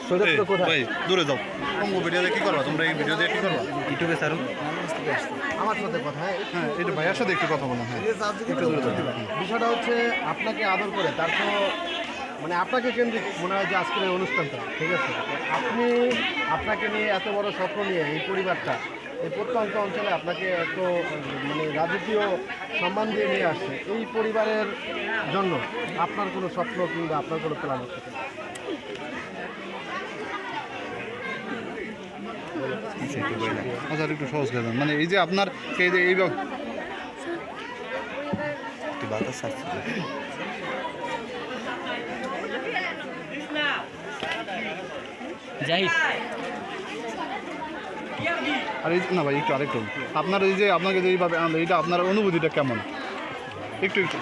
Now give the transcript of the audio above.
শরীয়তপুর কোথায়? ভাই দূরে যাও। তোমরা ভিডিওতে কি করবা? তোমরা এই ভিডিওতে কি করবা? ইউটিউবে ছাড়ুন। আমার সাথে কথা, হ্যাঁ, এটা ভাইয়ার সাথে একটু কথা বলো। হ্যাঁ, একটু দূরে যাও। বিষয়টা হচ্ছে আপনাকে আদর করে, তারপর মানে আপনাকে কেন্দ্রিক মনে হয় যে আজকের এই অনুষ্ঠানটা, ঠিক আছে? আপনি আপনাকে নিয়ে এত বড় স্বপ্ন নিয়ে এই পরিবারটা এই প্রত্যন্ত অঞ্চলে আপনাকে এত মানে রাজকীয় সম্মান দিয়ে নিয়ে আসছে, এই পরিবারের জন্য আপনার কোনো স্বপ্ন কিংবা আপনার কোনো প্ল্যান আছে কিনা? আচ্ছা, একটু সহজ করে দেন। মানে এই যে আপনার এই যে এই বাতাস আসছে। জাহিদ আর এই না ভাই একটু আরেকটু আপনার এই যে আপনাকে যে এইভাবে আনলো, এটা আপনার অনুভূতিটা কেমন? একটু একটু